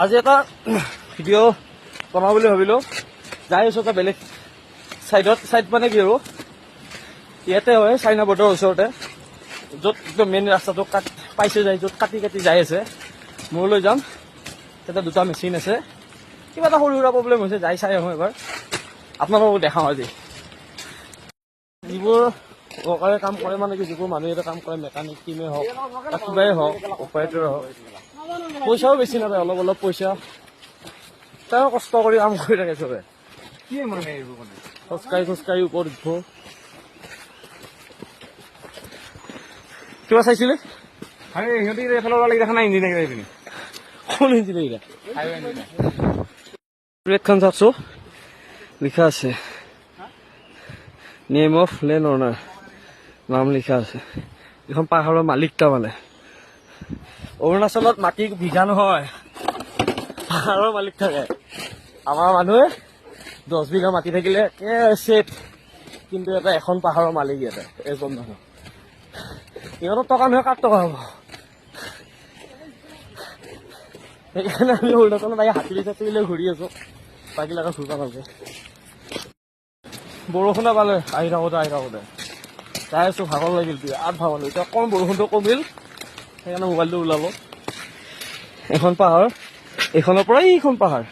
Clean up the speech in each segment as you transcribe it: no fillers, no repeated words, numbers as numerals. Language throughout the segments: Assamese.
আজি এটা ভিডিঅ' বনাওঁ বুলি ভাবিলোঁ। যাই আছোঁ এটা বেলেগ চাইড মানে কি আৰু ইয়াতে হয় চাইনা বৰ্ডাৰৰ ওচৰতে, য'ত একদম মেইন ৰাস্তাটো পাইছে যায়, য'ত কাটি যাই আছে। মই লৈ যাম, তাতে দুটা মেচিন আছে। কিবা এটা সৰু সুৰা প্ৰব্লেম হৈছে, যাই চাই আহোঁ এবাৰ, আপোনালোকক দেখাওঁ আজি। যিবোৰ চৰকাৰে কাম কৰে মানে কি, যিবোৰ মানুহে এটা কাম কৰে, মেকানিক টিমে হওক বা কিবাই হওক, অপাৰেটৰে হওক, পইচাও বেছি নাপায়, অলপ অলপ পইচা। তেওঁ কষ্ট কৰি কাম কৰি থাকে চবে। কি মানে এইবোৰ মানে খোজকাঢ়ি ওপৰত উঠব। কিবা চাইছিলে? সিহঁতি এইফালৰ লাগি দেখা নাই ইঞ্জিনিয়াৰ এইপিনে। কোন ইঞ্জিনিয়াৰ? প্লেটখন চাইছো, লিখা আছে নেম অফ লেণ্ড অনাৰ, নাম লিখা আছে। এইখন পাহাৰৰ মালিক তাৰমানে। অৰুণাচলত মাটি বিঘা নহয়, পাহাৰৰ মালিক থাকে। আমাৰ মানুহে 10 বিঘা মাটি থাকিলে চেফ, কিন্তু এটা এখন পাহাৰৰ মালিক ইয়াতে এজন মানুহ। ইহঁতৰ টকা নহয়, কাৰ টকা হ'ব? সেইকাৰণে আমি অৰুণাচলত আহি হাতুৰি চাতুৰি ঘূৰি আছো, বাকীবিলাকে ঘূৰিব ভালকে। বৰষুণে পালে আহি থাকোঁতে যাই আছো, ভাগৰ লাগিল, বিৰাট ভাগৰ লাগিল। এতিয়া অকণ বৰষুণটো কমিল, সেইকাৰণে মোবাইলটো ওলাব। এখন পাহাৰ, এইখনৰ পৰা এইখন পাহাৰ,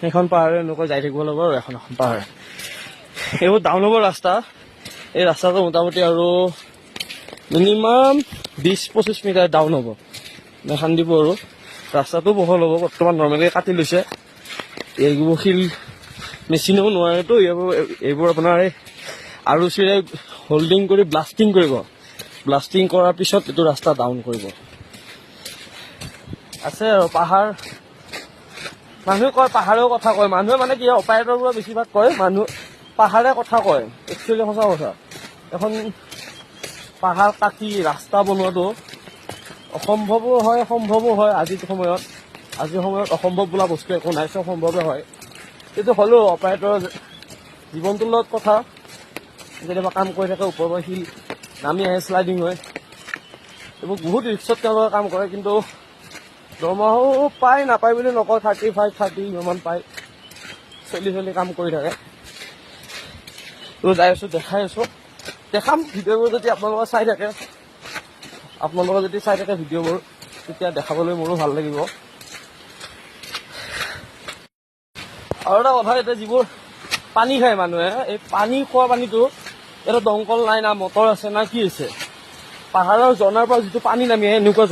সেইখন পাহাৰে এনেকৈ যাই থাকিব লাগিব। আৰু এখন পাহাৰ, এইবোৰ ডাউন হ'ব ৰাস্তা। এই ৰাস্তাটো মোটামুটি আৰু মিনিমাম 20-25 মিটাৰ ডাউন হ'ব, দেখান দিব। আৰু ৰাস্তাটো বহল হ'ব। বৰ্তমান নৰ্মেলি কাটি লৈছে। এইবোৰ শিল মেচিনেও নোৱাৰেতো, এইবোৰ আপোনাৰ আৰু চিৰে হোল্ডিং কৰি ব্লাষ্টিং কৰিব। ব্লাষ্টিং কৰাৰ পিছত এইটো ৰাস্তা ডাউন কৰিব। আছে আৰু পাহাৰ, মানুহে কয় পাহাৰেও কথা কয়। মানুহে মানে কি, অপাৰেটৰবোৰে বেছিভাগ কয় মানুহ পাহাৰে কথা কয়। একচুৱেলি সঁচা কথা। এখন পাহাৰ কাটি ৰাস্তা বনোৱাটো অসম্ভৱো হয়, সম্ভৱো হয়। আজিৰ সময়ত অসম্ভৱ বোলা বস্তু একো নাই, চব সম্ভৱে হয়। কিন্তু হ'লেও অপাৰেটৰৰ জীৱনটোৰ লগত কথা। কেতিয়াবা কাম কৰি থাকে, ওপৰৰ পৰা শিল নামি আহে, শ্লাইডিং হয়। এইবোৰ বহুত ৰিক্সত তেওঁলোকে কাম কৰে, কিন্তু দৰমহাও পায়, নাপায় বুলি নকয়। 35-30 ইমান পায়, চলি কাম কৰি থাকে। যাই আছোঁ, দেখাই আছোঁ, দেখাম ভিডিঅ'বোৰ যদি আপোনালোকে চাই থাকে। ভিডিঅ'বোৰ, তেতিয়া দেখাবলৈ মোৰো ভাল লাগিব। আৰু এটা কথা, এতিয়া যিবোৰ পানী খায় মানুহে, এই পানী খোৱা পানীটো এটা দমকল নাই, না মটৰ আছে, না কি আছে। পাহাৰৰ ঝৰ্ণাৰ পৰা যিটো পানী নামি আহে, এনেকুৱা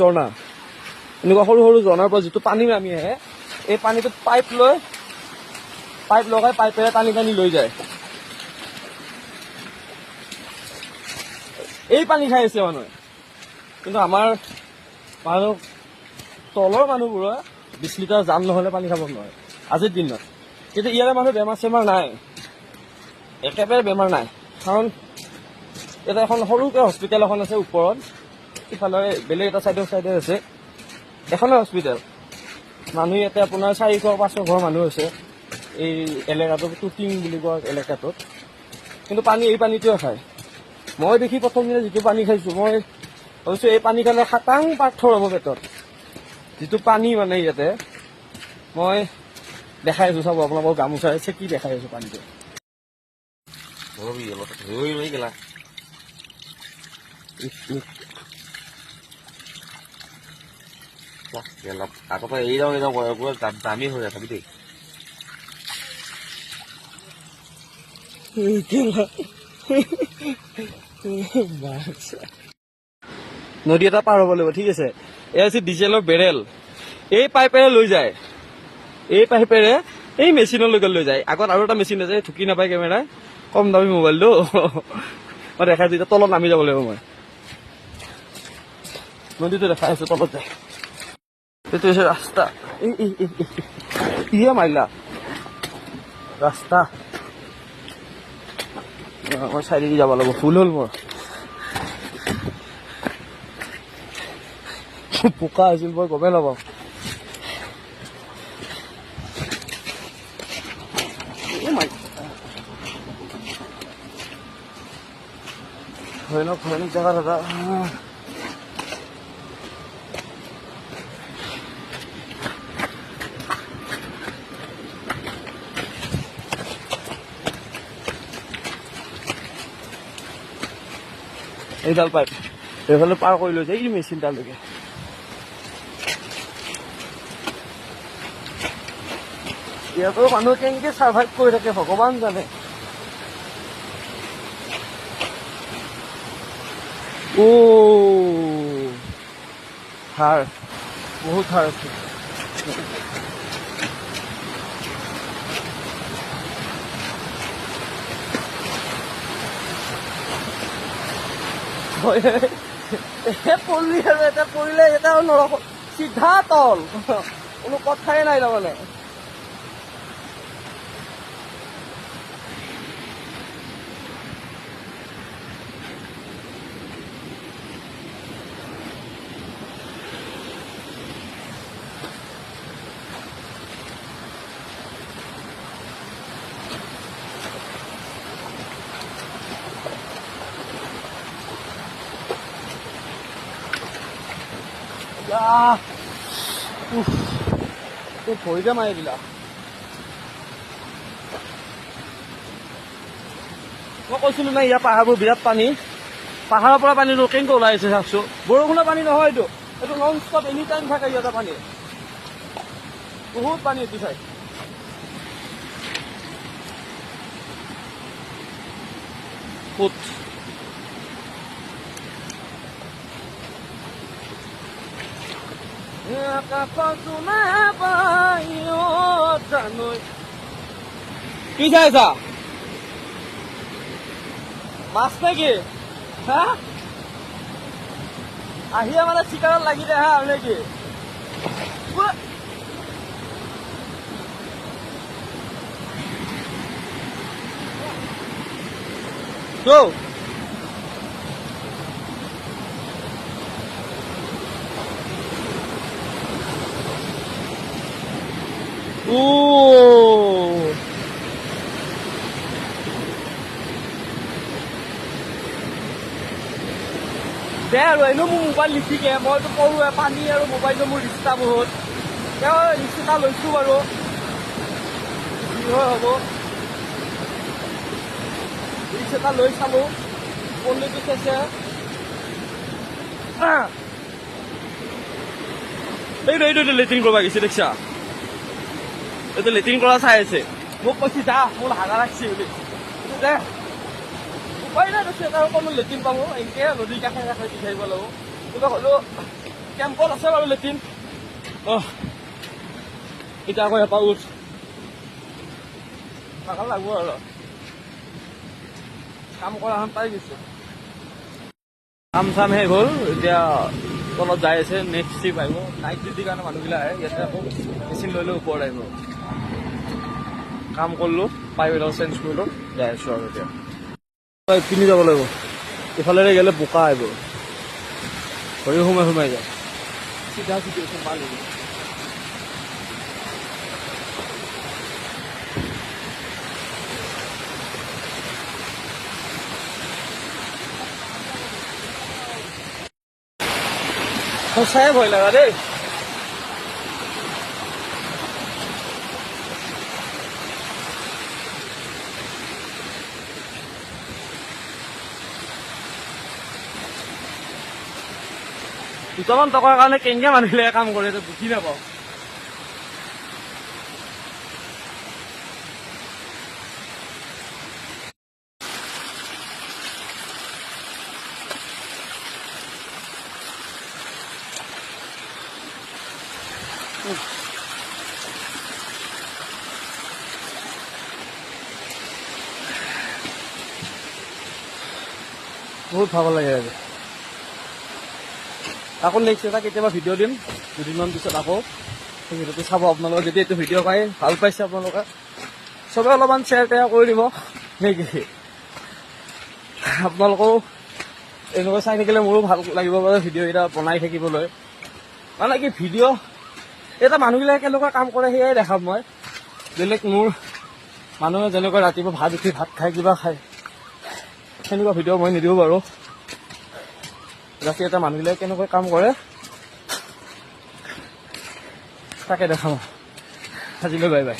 সৰু সৰু ঝৰ্ণাৰ পৰা যিটো পানী নামি আহে, এই পানীটোত পাইপ লগাই পাইপেৰে টানি লৈ যায়। এই পানী খাই আছে মানুহে। কিন্তু আমাৰ তলৰ মানুহবোৰে 20 লিটাৰ জাম নহ'লে পানী খাব নোৱাৰে আজিৰ দিনত। কিন্তু ইয়াৰে মানুহ বেমাৰ চেমাৰ নাই, একেবাৰে বেমাৰ নাই। কাৰণ ইয়াতে এখন সৰুকৈ হস্পিটেল এখন আছে ওপৰত, ইফালে বেলেগ এটা চাইডে আছে এখনে হস্পিটেল। মানুহ ইয়াতে আপোনাৰ 400-500 ঘৰ মানুহ আছে এই এলেকাটোত, টুটিং বুলি কোৱা এলেকাটোত। কিন্তু এই পানীটোৱে খায়। মই দেখি প্ৰথম দিনা যিটো পানী খাইছোঁ, মই ভাবিছোঁ এই পানী খালে খাটাং পাথৰ হ'ব পেটত। যিটো পানী মানে ইয়াতে, মই দেখাই আছোঁ, চাব আপোনালোকৰ গামোচাৰে চেকি দেখাই আছোঁ পানীটো। আগৰ পৰা এই যাওঁ দামী হৈ আছে দেই। নদী এটা পাৰ হ'ব লাগিব, ঠিক আছে। এয়া হৈছে ডিজেলৰ বেৰেল, এই পাইপেৰে লৈ যায়। এই মেচিনলৈকে লৈ যায়। আগত আৰু এটা মেচিন আছে, ঢুকি নাপায় কেমেৰাই, কম দামী মোবাইলটো। মই দেখাই দিছোঁ, তলত নামি যাব লাগিব। মই নদীটো দেখাই আছোঁ, তলত যায়। এইটো হৈছে ৰাস্তা। মাৰিলা ৰাস্তা, মই চাইডেদি যাব লাগিব। ভুল হ'ল মোৰ, বোকা হৈছিল, মই গমেই নাপাওঁ। ভয়ানক জেগা দাদা। এইডাল পাইপ এইফালে পাৰ কৰি লৈ যায় এই মেচিনটালৈকে। ইয়াতো মানুহ কেনেকে চাৰ্ভাইভ কৰি থাকে ভগৱান জানে। সাৰ বহুত সাৰ আছে। পৰি আৰু এটা পৰিলে এটা নৰক চিধা তল, কোনো কথাই নাই তাৰমানে। ভৰিতে মাৰি দিলা। মই কৈছিলো নাই ইয়াৰ পাহাৰবোৰ বিৰাট পানী, পাহাৰৰ পৰা পানী কেনেকৈ ওলাই আছে চাওকচো। বৰষুণৰ পানী নহয় এইটো, এইটো নন ষ্টপ এনি টাইম থাকে ইয়াতে পানী, বহুত পানী এইটো চাই। ফুট কি চাই আছা? মাছ নেকি? হা আহিয়ে মানে চিকাৰত লাগি দে হা নেকি? Go! দে আৰু এনেও মোৰ মোবাইল লিখিকে মইতো কৰোঁ পানী আৰু মোবাইলটো মোৰ ৰিক্সা বহুত। তেওঁ ৰিক্সা লৈছোঁ বাৰু, যি হয় হ'ব। ৰিক্সা এটা লৈ চালোঁ পল্লীটো চাইছে। এইটো লেট্ৰিন কৰিব গৈছে দেখিছা, এইটো লেট্ৰিন কৰা চাই আছে। মোক কৈছে যা, মোৰ হাগা লাগছে বুলি। দে উপায় নাই কৈছে, তাৰ অকণমান লেট্ৰিন পাব এনেকৈ নদীৰ কাষে কাষে দি থাকিব লাগিব। কিবা হ'লেও কেম্পত আছে বাৰু লেট্ৰিন। এতিয়া আকৌ এপাক উঠ ভাগৰ লাগব আৰু কাম কৰা পাই গৈছে। কাম চাম শেষ হ'ল, এতিয়া তলত যাই আছে। নেক্সট ট্ৰিপ আহিব নাইট ডিউটিৰ কাৰণে মানুহবিলাক আহে ইয়াতে, আকৌ মেচিন লৈ লৈ ওপৰত আহিব। কাম কৰিলোঁ, পাইপ এডাল চেঞ্জ কৰিলোঁ, যাই আছোঁ আৰু এতিয়া পিন্ধি যাব লাগিব। ইফালে গ'লে বোকা আহিব, ভৰি সোমাই যায়। চিধা চিটুৱেশ্যন ভাল হ'ব। সঁচাই ভয় লগা দেই। দুটামান টকাৰ কাৰণে কেনেকে মানুহবিলাকে কাম কৰে বুজি নাপাওঁ। বহুত ভাগৰ লাগে আজি। আকৌ নেক্সট এটা কেতিয়াবা ভিডিঅ' দিম দুদিনমান পিছত, আকৌ সেই ভিডিঅ'টো চাব আপোনালোকে। যদি এইটো ভিডিঅ' পাই ভাল পাইছে আপোনালোকে, চবে অলপমান শ্বেয়াৰ টেয়াৰ কৰি দিব নেকি। আপোনালোকেও এনেকুৱা চাই থাকিলে মোৰো ভাল লাগিব পাৰে ভিডিঅ' কেইটা বনাই থাকিবলৈ। মানে কি ভিডিঅ' এটা মানুহবিলাকে কেনেকুৱা কাম কৰে সেয়াই দেখাম মই। বেলেগ মোৰ মানুহে যেনেকৈ ৰাতিপুৱা ভাত উঠি ভাত খাই কিবা খায় সেনেকুৱা ভিডিঅ' মই নিদিওঁ বাৰু। ৰাতি এটা মানুহবিলাকে কেনেকৈ কাম কৰে তাকে দেখাম। আজিলৈ বাই বাই।